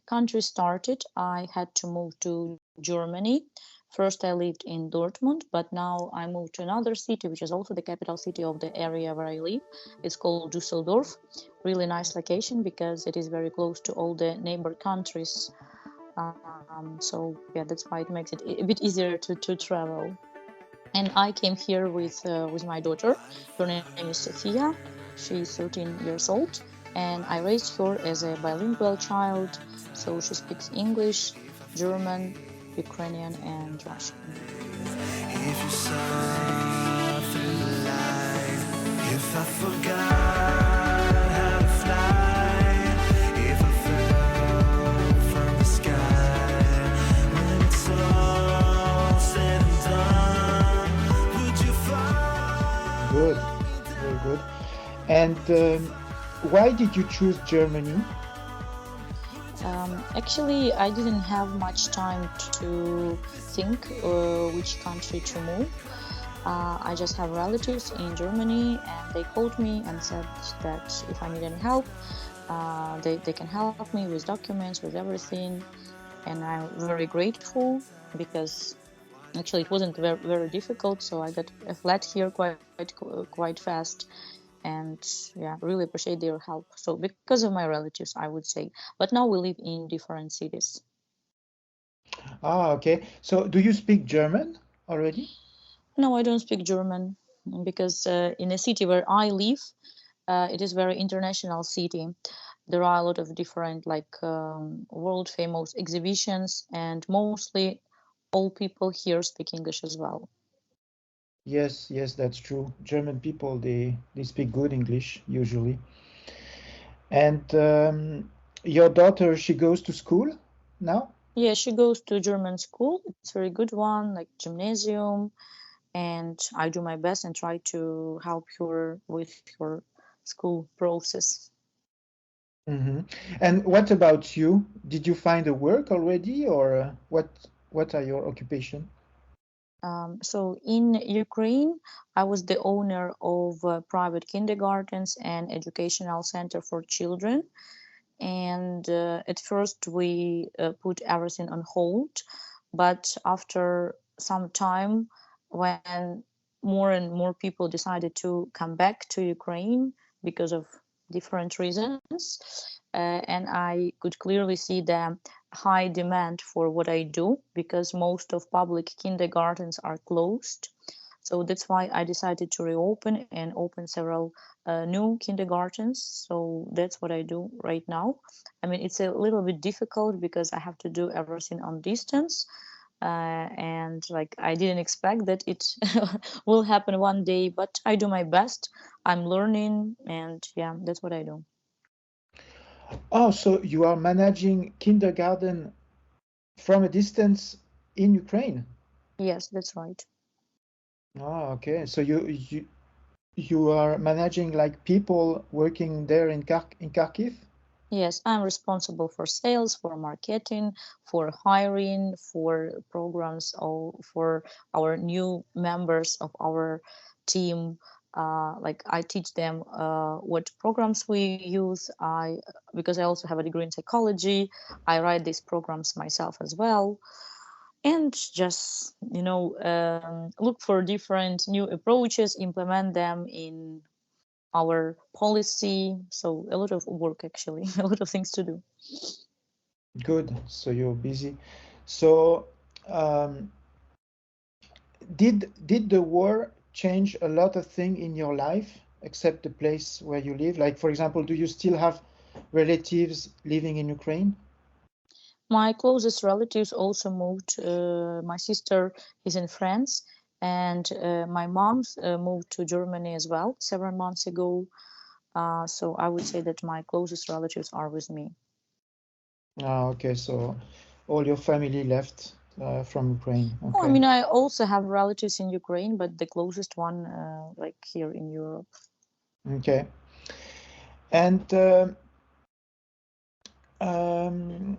country started, I had to move to Germany. First, I lived in Dortmund, but now I moved to another city, which is also the capital city of the area where I live. It's called Dusseldorf. Really nice location because it is very close to all the neighbor countries. So yeah, that's why it makes it a bit easier to travel. And I came here with my daughter. Her name is Sophia. She's 13 years old, and I raised her as a bilingual child. So she speaks English, German, Ukrainian, and Russian. If you saw through the light, if I forgot how to fly, if I fell from the sky, when it's all said and done, would you find? Good, very good. And why did you choose Germany? Actually, I didn't have much time to think which country to move. I just have relatives in Germany, and they called me and said that if I need any help, they can help me with documents, with everything. And I'm very grateful because actually it wasn't very, very difficult. So I got a flat here quite fast. And yeah, really appreciate their help. So because of my relatives, I would say. But now we live in different cities. Ah, okay. So do you speak German already? No, I don't speak German because in a city where I live, it is very international city. There are a lot of different world famous exhibitions, and mostly all people here speak English as well. Yes, yes, that's true. German people, they speak good English usually. And your daughter, she goes to school now? Yeah, she goes to German school. It's a very good one, like gymnasium, and I do my best and try to help her with her school process. Hmm. And what about you? Did you find a work already, or what are your occupation? So in Ukraine, I was the owner of private kindergartens and educational center for children. And at first, we put everything on hold, but after some time, when more and more people decided to come back to Ukraine because of different reasons, and I could clearly see the high demand for what I do because most of public kindergartens are closed. So that's why I decided to reopen and open several new kindergartens. So that's what I do right now. I mean, it's a little bit difficult because I have to do everything on distance. And like I didn't expect that it will happen one day, but I do my best. I'm learning, and yeah, that's what I do. Oh, so you are managing kindergarten from a distance in Ukraine? Yes, that's right. Oh, okay. So you are managing like people working there in Kharkiv? Yes, I'm responsible for sales, for marketing, for hiring, for programs, or for our new members of our team. Like I teach them what programs we use. I because I also have a degree in psychology. I write these programs myself as well, and just look for different new approaches, implement them in our policy. So a lot of work actually, a lot of things to do. Good. So you're busy. So um, did the war change a lot of things in your life, except the place where you live? Like, for example, do you still have relatives living in Ukraine? My closest relatives also moved. My sister is in France, and my mom moved to Germany as well several months ago. So I would say that my closest relatives are with me. Ah, okay. So all your family left from Ukraine. Oh, I Okay. mean, I also have relatives in Ukraine, but the closest one, like here in Europe. Okay. And um,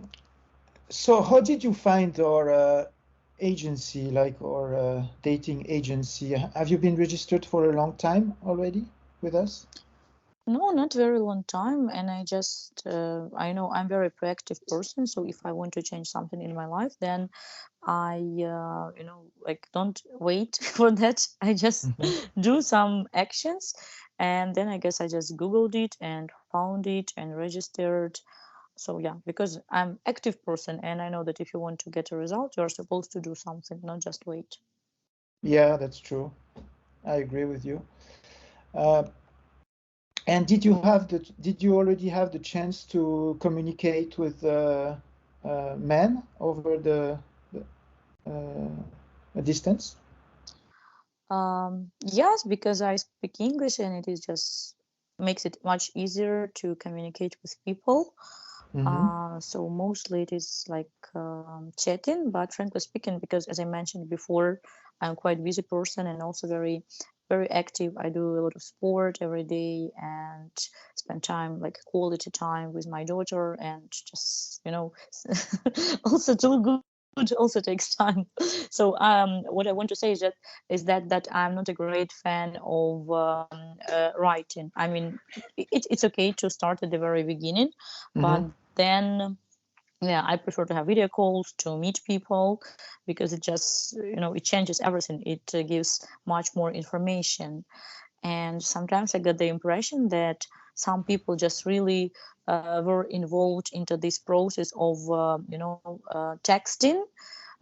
so how did you find our agency, like our dating agency? Have you been registered for a long time already with us? No, not very long time, and I just I know I'm very proactive person, so if I want to change something in my life, then I like don't wait for that. I just Mhm. do some actions, and then I guess I just googled it and found it and registered. So yeah, because I'm active person, and I know that if you want to get a result, you're supposed to do something, not just wait. Yeah, that's true. I agree with you. Uh, and did you already have the chance to communicate with men over the a distance? Yes, because I speak English, and it is just makes it much easier to communicate with people. Mm-hmm. So mostly it is like chatting, but frankly speaking, because as I mentioned before, I'm quite busy person and also very active. I do a lot of sport every day and spend time like quality time with my daughter, and just also to look good also takes time. So what I want to say is that I'm not a great fan of writing. I mean, it's okay to start at the very beginning, but Mm-hmm. then yeah, I prefer to have video calls to meet people, because it just it changes everything. It gives much more information. And sometimes I get the impression that some people just really were involved into this process of texting,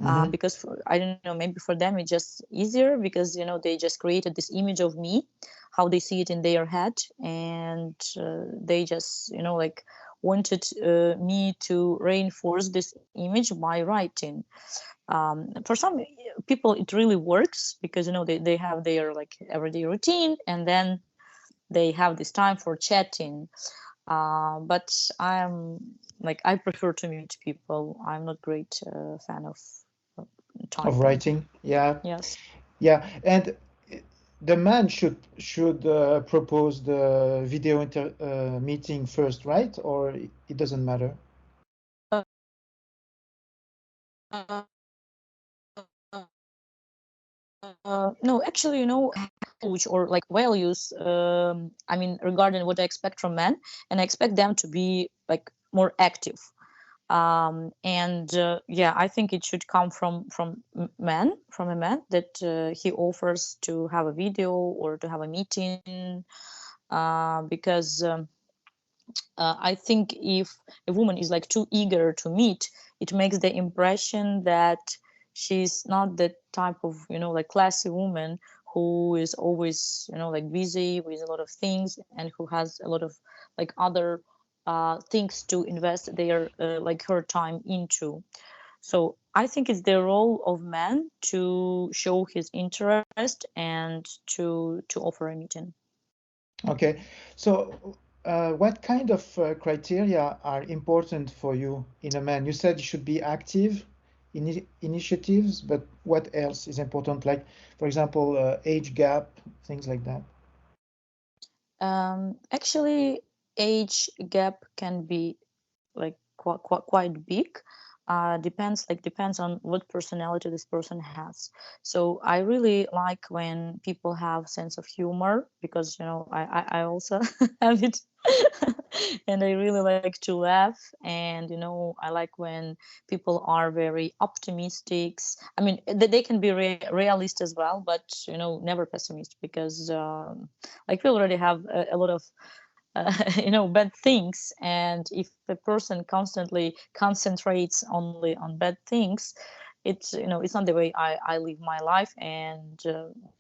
Mm-hmm. because I don't know, maybe for them it's just easier, because they just created this image of me, how they see it in their head, and they just like wanted me to reinforce this image by writing. For some people it really works, because they have their like everyday routine, and then they have this time for chatting. But I prefer to meet people. I'm not great fan of uh, Of typing. writing, yeah, Yes. yeah, and the man should propose the video meeting first, right? Or it doesn't matter. No, actually, approach or like values. I mean, regarding what I expect from men, and I expect them to be like more active. And yeah, I think it should come from a man, that he offers to have a video or to have a meeting, because I think if a woman is like too eager to meet, it makes the impression that she's not the type of like classy woman who is always like busy with a lot of things, and who has a lot of like other things to invest their like her time into. So I think it's the role of man to show his interest and to offer a meeting. Okay, so what kind of criteria are important for you in a man? You said you should be active initiatives, but what else is important? Like, for example, age gap, things like that. Actually, age gap can be like quite big. Depends on what personality this person has. So I really like when people have sense of humor, because I also have it. And I really like to laugh, and I like when people are very optimistic. I mean, they can be realist as well, but never pessimist, because like we already have a lot of bad things, and if a person constantly concentrates only on bad things, it's not the way I live my life. And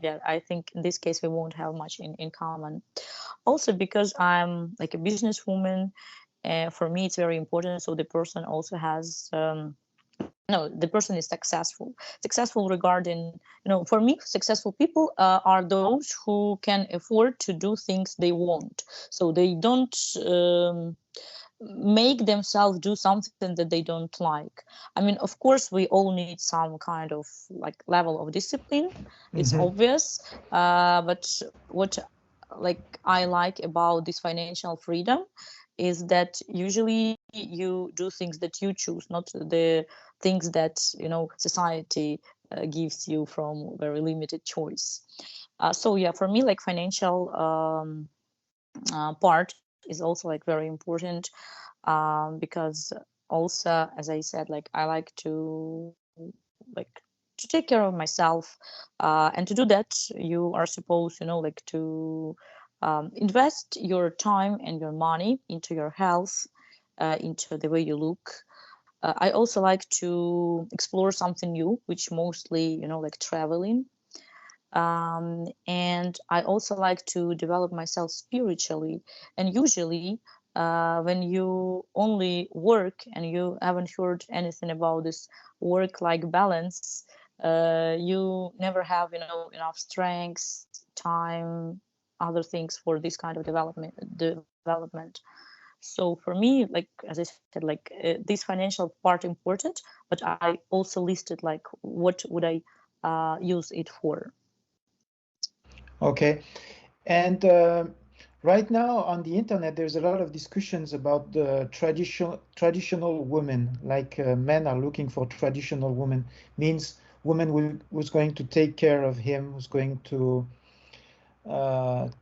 yeah, I think in this case we won't have much in common. Also, because I'm like a businesswoman, for me it's very important, so the person also has no, the person is successful regarding, for me successful people are those who can afford to do things they want, so they don't make themselves do something that they don't like. I mean, of course we all need some kind of like level of discipline, it's Hmm. obvious. But what like I like about this financial freedom is that usually you do things that you choose, not the things that society gives you from very limited choice. So yeah, for me, like financial part is also like very important, because also, as I said, like I like like to take care of myself, and to do that you are supposed, like to invest your time and your money into your health, into the way you look. I also like to explore something new, which mostly, like traveling. And I also like to develop myself spiritually. And usually, when you only work and you haven't heard anything about this work-life balance, you never have, enough strength, time, other things for this kind of development. So for me, like as I said, like this financial part important, but I also listed like what would I use it for. Okay. And right now on the internet, there's a lot of discussions about the traditional women. Like men are looking for traditional women, means woman who's going to take care of him, who's going to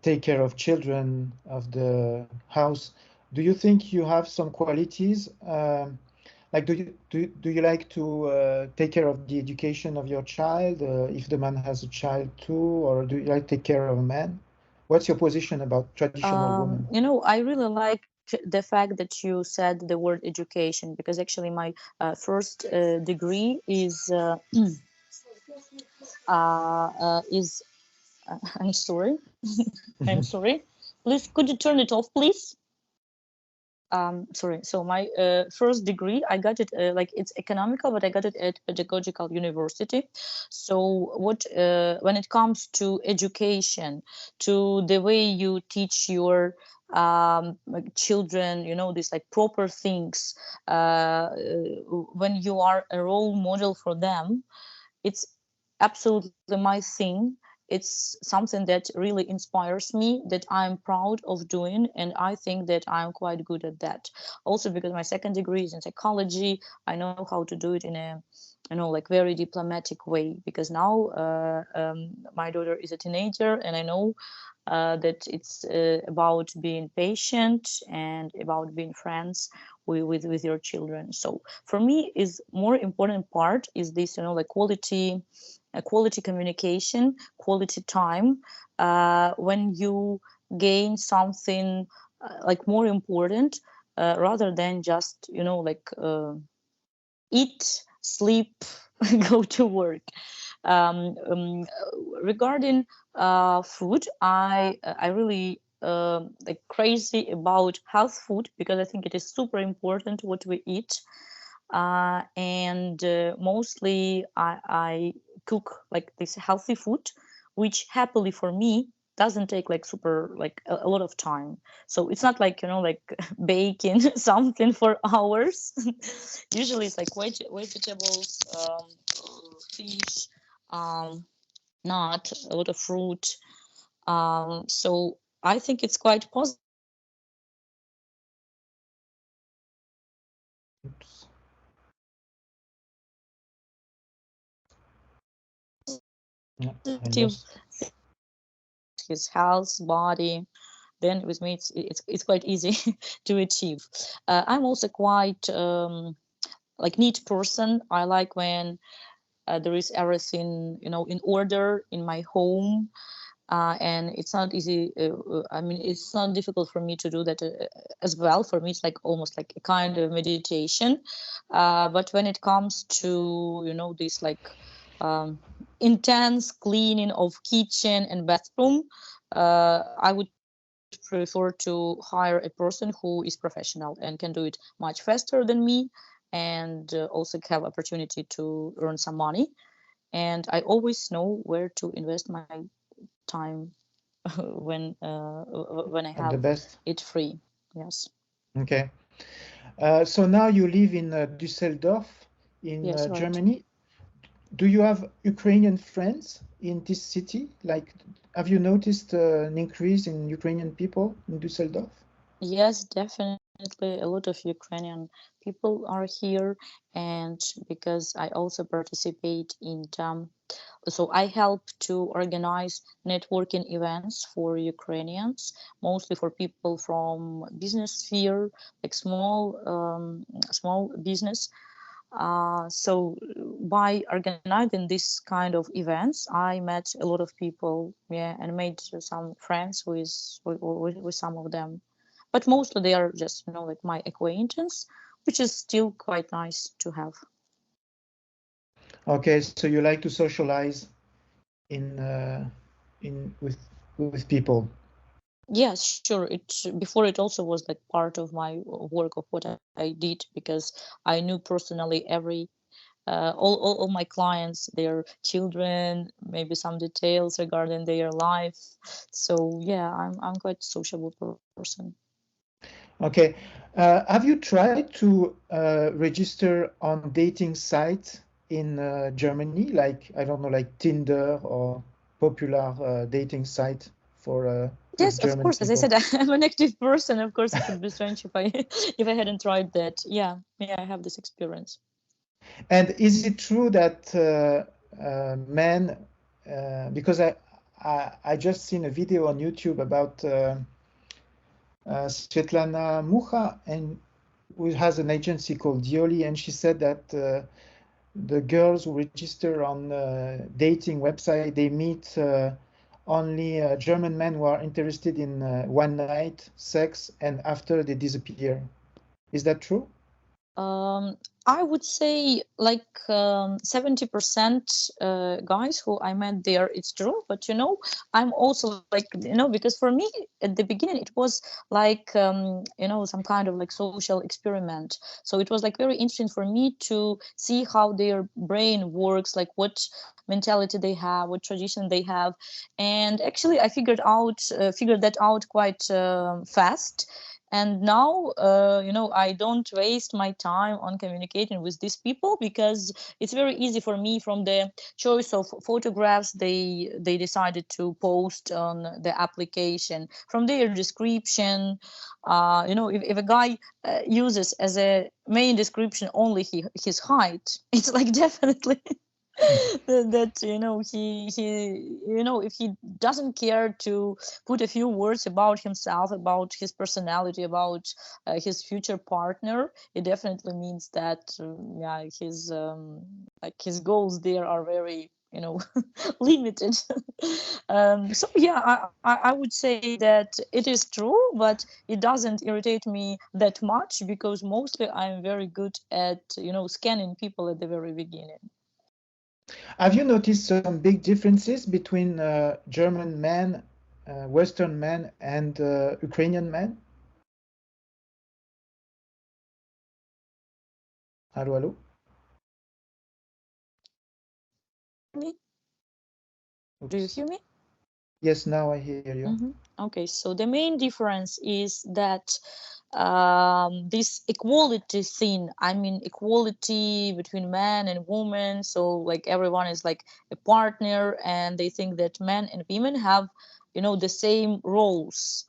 take care of children, of the house. Do you think you have some qualities? Like, do you like to take care of the education of your child if the man has a child too, or do you like to take care of a man? What's your position about traditional women? I really like the fact that you said the word education, because actually my first degree is I'm sorry. I'm sorry. Please, could you turn it off, please? Sorry. So my first degree, I got it like it's economical, but I got it at pedagogical university. So what when it comes to education, to the way you teach your like children, these like proper things, when you are a role model for them, it's absolutely my thing. It's something that really inspires me, that I'm proud of doing, and I think that I'm quite good at that. Also because my second degree is in psychology, I know how to do it in a like very diplomatic way, because now my daughter is a teenager, and I know that it's about being patient and about being friends with your children. So for me, is more important part is this, like quality communication, quality time, when you gain something like more important, rather than just like eat, sleep, go to work. um, um, Regarding food, I really like crazy about health food, because I think it is super important what we eat. And mostly I cook like this healthy food, which happily for me doesn't take like super like a lot of time. So it's not like like baking something for hours. Usually it's like vegetables, fish, um, nut, a lot of fruit. So I think it's quite positive Oops. Yeah, I lost. his health, body. Then with me it's quite easy to achieve. I'm also quite like neat person. I like when there is everything in order in my home. And it's not easy. I mean, it's not difficult for me to do that as well. For me, it's like almost like a kind of meditation. But when it comes to this like um, intense cleaning of kitchen and bathroom, I would prefer to hire a person who is professional and can do it much faster than me, and also have opportunity to earn some money. And I always know where to invest my time when I At the have best. it free. Yes. Okay. So now you live in Düsseldorf in Yes, right. Germany. Do you have Ukrainian friends in this city? Like, have you noticed an increase in Ukrainian people in Düsseldorf? Yes, definitely. definitely a lot of Ukrainian people are here, and because I also participate in so I help to organize networking events for Ukrainians, mostly for people from business sphere, like small business. So by organizing this kind of events, I met a lot of people, yeah, and made some friends with some of them. But mostly they are just, like my acquaintance, which is still quite nice to have. Okay, so you like to socialize in with people. Yes, sure. Before it also was like part of my work of what I did, because I knew personally all my clients, their children, maybe some details regarding their life. So yeah, I'm quite sociable person. Okay, have you tried to register on dating sites in Germany, like I don't know, like Tinder or popular dating site for Yes, with of German course. As I people? said, I'm an active person. Of course, it would be strange if I if I hadn't tried that. Yeah, I have this experience. And is it true that men, because I just seen a video on YouTube about Svetlana Mucha, and who has an agency called Dioli, and she said that the girls who register on dating website, they meet only German men who are interested in one night sex, and after they disappear. Is that true? Um, I would say like 70% guys who I met there, it's true. But I'm also like, because for me at the beginning it was like, some kind of like social experiment. So it was like very interesting for me to see how their brain works, like what mentality they have, what tradition they have. And actually I figured that out quite fast. And now I don't waste my time on communicating with these people, because it's very easy for me from the choice of photographs they decided to post on the application, from their description. If a guy uses as a main description only his height, it's like definitely that he if he doesn't care to put a few words about himself, about his personality, about his future partner, it definitely means that yeah, his goals there are very limited. So yeah, I would say that it is true, but it doesn't irritate me that much, because mostly I'm very good at scanning people at the very beginning. Have you noticed some big differences between German men, Western men, and Ukrainian men? Hello, hello. Me? Do you Oops. hear me? Yes, now I hear you. Okay, so the main difference is that this equality thing, I mean equality between man and woman, so like everyone is like a partner, and they think that men and women have the same roles.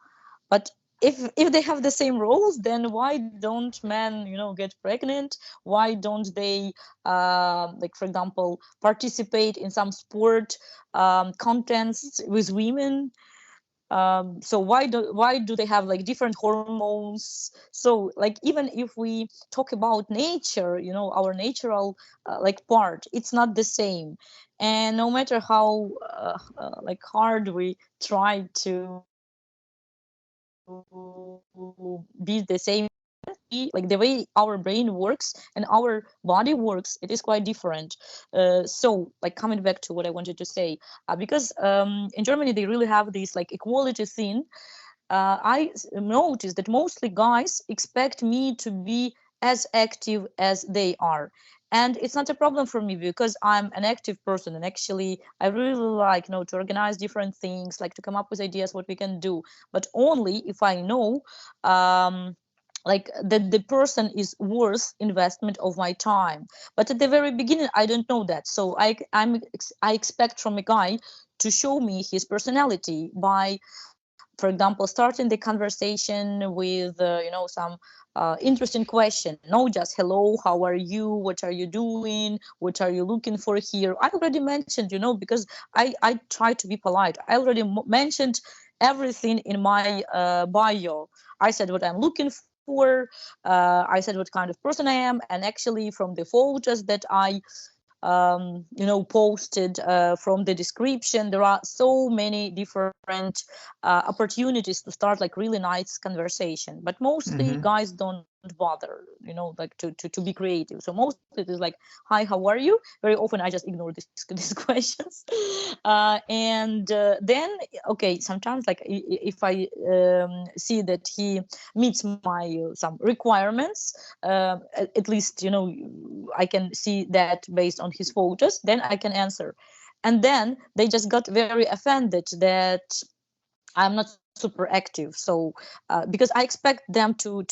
But if they have the same roles, then why don't men get pregnant? Why don't they like, for example, participate in some sport contents with women? So why do they have like different hormones? So like, even if we talk about nature, our natural like part, it's not the same. And no matter how like hard we try to be the same, like the way our brain works and our body works, it is quite different. So like, coming back to what I wanted to say, because in Germany they really have this like equality thing. I noticed that mostly guys expect me to be as active as they are. And it's not a problem for me, because I'm an active person, and actually I really like to organize different things, like to come up with ideas what we can do, but only if I know like that the person is worth investment of my time. But at the very beginning I don't know that, so I expect from a guy to show me his personality by, for for example, starting the conversation with some interesting question, no just hello, how are you, what are you doing, what are you looking for here. I already mentioned, because I try to be polite. I already mentioned everything in my bio. I said what I'm looking for. I said what kind of person I am, and actually from the photos that I posted, from the description, there are so many different opportunities to start like really nice conversation. But mostly guys don't bother, like to be creative. So mostly it is like, hi, how are you? Very often I just ignore these questions. And then, okay, sometimes like if I see that he meets my some requirements, at least I can see that based on his photos, then I can answer. And then they just got very offended that I'm not super active. So because I expect them to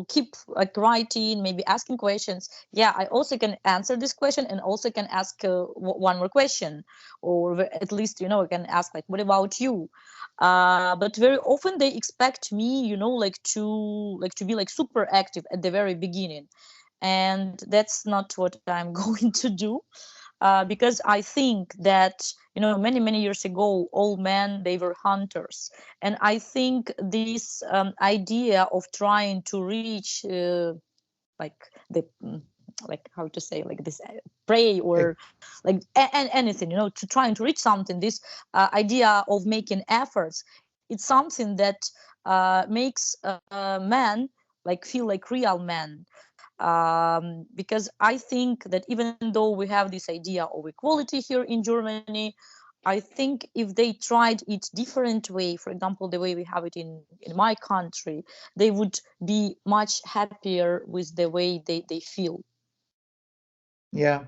keep like writing, maybe asking questions. Yeah, I also can answer this question and also can ask one more question, or at least I can ask like, what about you? But very often they expect me, like to be like super active at the very beginning, and that's not what I'm going to do. Because I think that many years ago, all men, they were hunters, and I think this idea of trying to reach like the like how to say, like this prey, or like anything, to trying to reach something, this idea of making efforts, it's something that makes men like feel like real men. Because I think that even though we have this idea of equality here in Germany, I think if they tried it different way, for example, the way we have it in my country, they would be much happier with the way they feel. Yeah.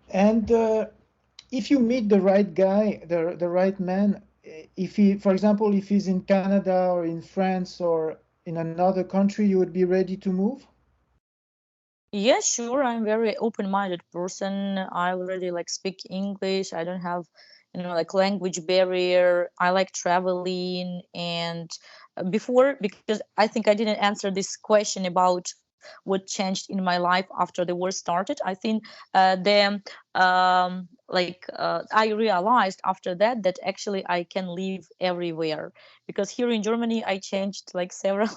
And if you meet the right guy, the right man, if he, for example, if he's in Canada or in France or in another country, you would be ready to move? Yeah, sure. I'm very open-minded person. I already like speak English. I don't have, like language barrier. I like traveling. And before, because I think I didn't answer this question about what changed in my life after the war started. I think I realized after that actually I can live everywhere, because here in Germany I changed like several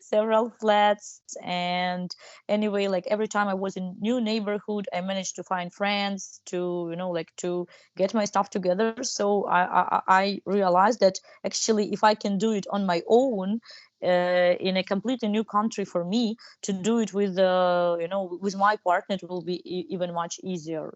several flats. And anyway, like every time I was in new neighborhood, I managed to find friends to like to get my stuff together. So I realized that actually if I can do it on my own, in a completely new country, for me to do it with with my partner, it will be even much easier.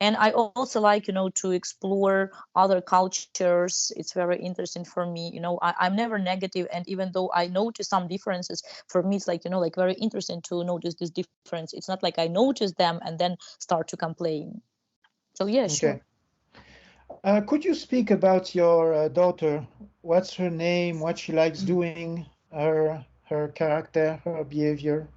And I also like to explore other cultures. It's very interesting for me. I'm never negative, and even though I notice some differences, for me it's like like very interesting to notice this difference. It's not like I notice them and then start to complain. So yeah, sure. Okay. Could you speak about your daughter? What's her name? What she likes doing? Her character, her behavior?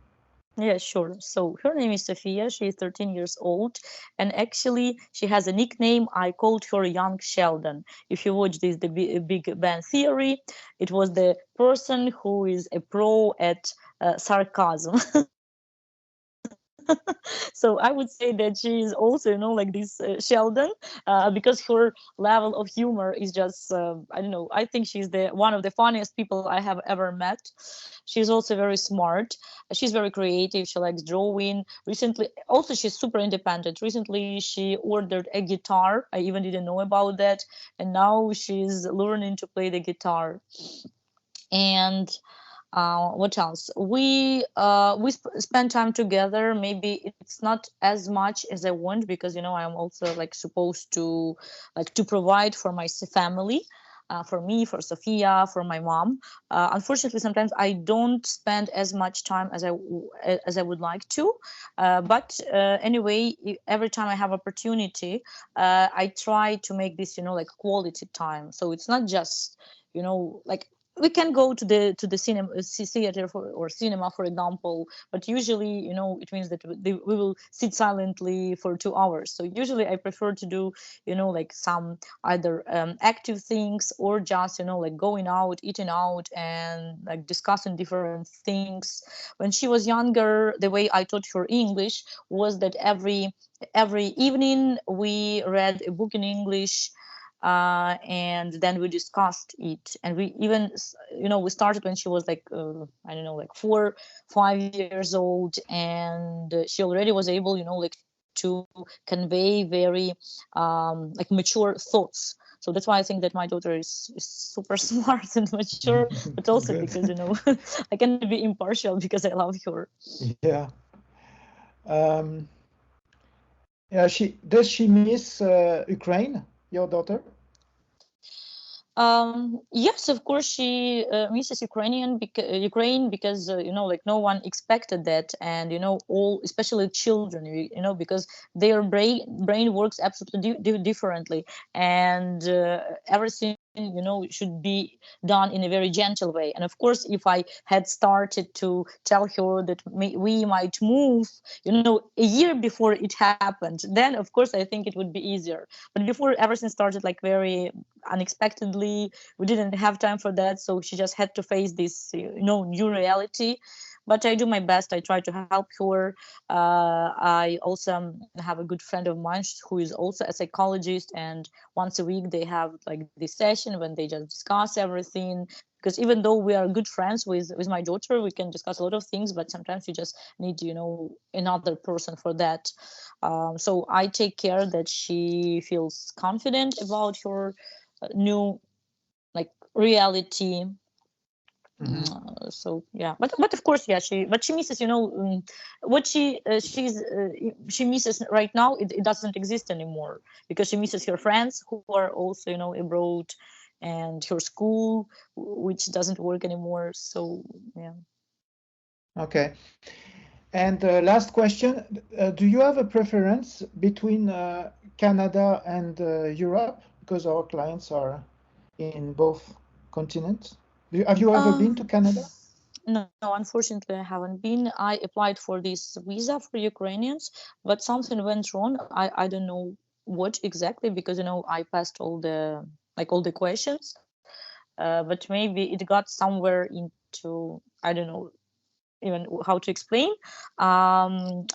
Yeah, sure. So her name is Sophia. She is 13 years old. And actually, she has a nickname. I called her Young Sheldon. If you watch this, the Big Bang Theory, it was the person who is a pro at sarcasm. So I would say that she is also like this Sheldon, because her level of humor is just I don't know, I think she's the one of the funniest people I have ever met. She's also very smart. She's very creative. She likes drawing. Recently also, she's super independent. Recently she ordered a guitar. I even didn't know about that, and now she's learning to play the guitar. And what else? We spend time together. Maybe it's not as much as I want, because I'm also like supposed to like to provide for my family, for me, for Sophia, for my mom. Unfortunately, sometimes I don't spend as much time as I would like to. But anyway, every time I have opportunity, I try to make this like quality time. So it's not just like we can go to the cinema, theater or cinema, for example, but usually, it means that we will sit silently for 2 hours. So usually I prefer to do, like some either active things, or just, like going out, eating out, and like discussing different things. When she was younger, the way I taught her English was that every evening we read a book in English, and then we discussed it. And we even, we started when she was like, I don't know, like 4-5 years old, and she already was able, like to convey very like mature thoughts. So that's why I think that my daughter is super smart and mature, but also Good. because, I can be impartial because I love her. Yeah. Um, yeah. Does she miss Ukraine, your daughter? Yes, of course, she misses Ukraine because, like no one expected that, and all, especially children, because their brain works absolutely differently, and everything, should be done in a very gentle way. And of course, if I had started to tell her that we might move, a year before it happened, then of course I think it would be easier. But before, everything started like very unexpectedly. We didn't have time for that, so she just had to face this new reality. But I do my best. I try to help her. I also have a good friend of mine who is also a psychologist, and once a week they have like this session when they just discuss everything. Because even though we are good friends with my daughter, we can discuss a lot of things, but sometimes you just need another person for that. So I take care that she feels confident about her new like reality. So yeah, but of course, yeah, she misses, what she misses right now. It doesn't exist anymore, because she misses her friends who are also abroad, and her school, which doesn't work anymore. So yeah. Okay. And last question, do you have a preference between Canada and Europe? Because our clients are in both continents. Have you ever been to Canada? No, unfortunately, I haven't been. I applied for this visa for Ukrainians, but something went wrong. I don't know what exactly, because I passed all the questions, but maybe it got somewhere into, I don't know even how to explain,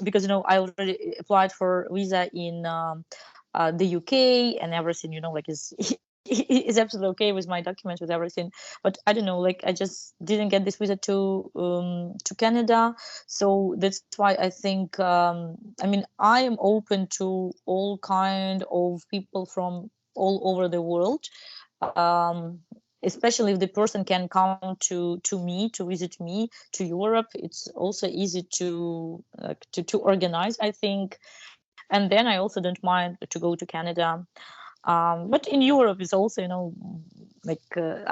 because I already applied for visa in the UK, and everything like is is absolutely okay with my documents, with everything. But I don't know, like I just didn't get this visa to Canada. So that's why I think, I mean, I am open to all kind of people from all over the world, um, especially if the person can come to me, to visit me to Europe. It's also easy to to organize, I think. And then I also don't mind to go to Canada. But in Europe is also,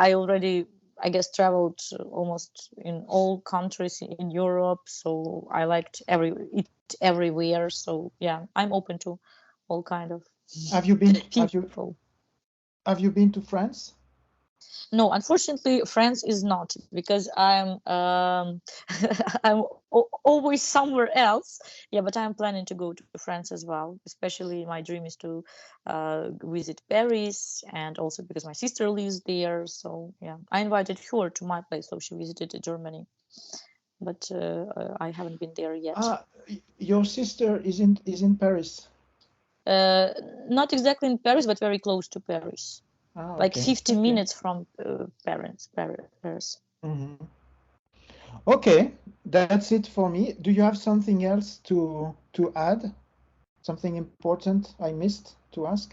I already, I guess, traveled almost in all countries in Europe. So I liked it everywhere. So yeah, I'm open to all kind of Have you been people. have you been to France? No, unfortunately, France is not, because I'm I'm always somewhere else. Yeah, but I'm planning to go to France as well. Especially, my dream is to visit Paris, and also because my sister lives there. So yeah, I invited her to my place, so she visited Germany, but I haven't been there yet. Your sister is in Paris. Uh, Not exactly in Paris, but very close to Paris, like Okay. 50 minutes from Paris. Mhm. Okay, that's it for me. Do you have something else to add? Something important I missed to ask?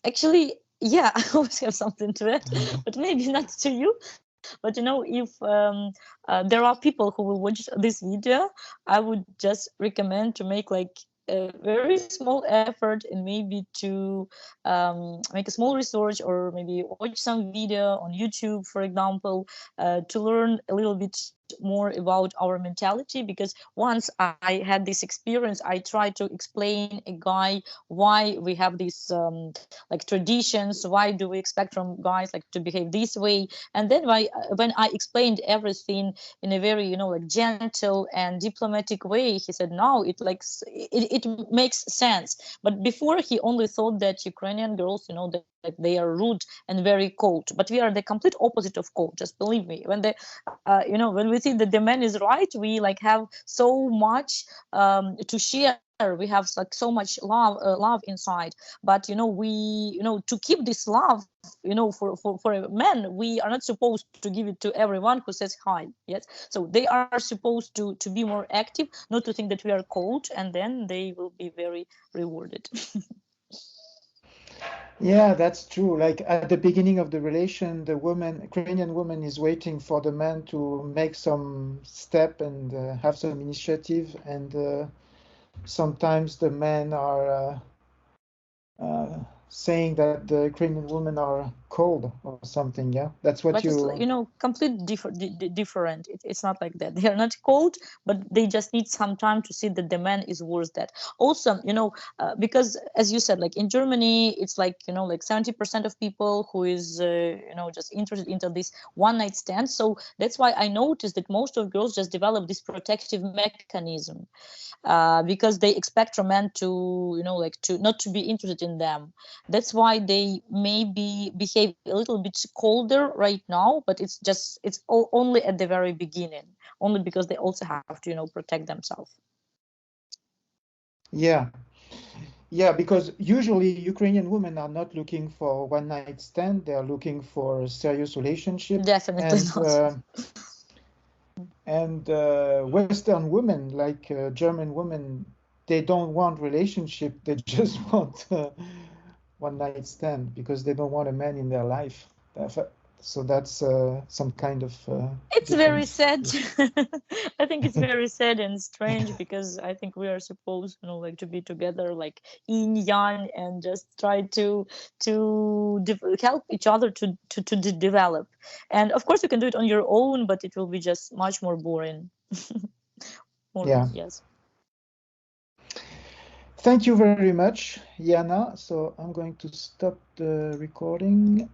Actually, yeah, I always have something to add, but maybe not to you. But if there are people who will watch this video, I would just recommend to make like a very small effort, and maybe to make a small research, or maybe watch some video on YouTube, for example, to learn a little bit more about our mentality, because once I had this experience, I tried to explain a guy why we have these like traditions, why do we expect from guys like to behave this way. And then when I explained everything in a very, you know, like gentle and diplomatic way, he said no, it makes sense. But before, he only thought that Ukrainian girls, you know, that they are rude and very cold. But we are the complete opposite of cold, just believe me. When the you know, when we think that the man is right, we like have so much to share. We have like so much love inside. But you know, we, you know, to keep this love, you know, for a man, we are not supposed to give it to everyone who says hi. Yes, so they are supposed to be more active, not to think that we are cold, and then they will be very rewarded. Yeah, that's true. Like at the beginning of the relation, the woman, Ukrainian woman, is waiting for the man to make some step and have some initiative, and sometimes the men are saying that the Ukrainian women are cold or something. Yeah, that's what But it's, you. you know, completely different. It's not like that. They are not cold, but they just need some time to see that the man is worth that. Also, you know, because as you said, like in Germany, it's like, you know, like 70% of people who is you know, just interested into this one night stand. So that's why I noticed that most of girls just develop this protective mechanism, because they expect from men to, you know, like to not to be interested in them. That's why they maybe behave a little bit colder right now, but it's just, only at the very beginning, only because they also have to, you know, protect themselves. Yeah, yeah, because usually Ukrainian women are not looking for one night stand; they are looking for a serious relationship, Definitely and not. Western women, like German women, they don't want relationship. They just want one night stand because they don't want a man in their life. So that's some kind of It's very difference. sad. I think it's very sad and strange, because I think we are supposed, you know, like to be together, like yin yang, and just try to help each other to develop. And of course, you can do it on your own, but it will be just much more boring. More, Yeah. yes. Thank you very much, Yana. So I'm going to stop the recording.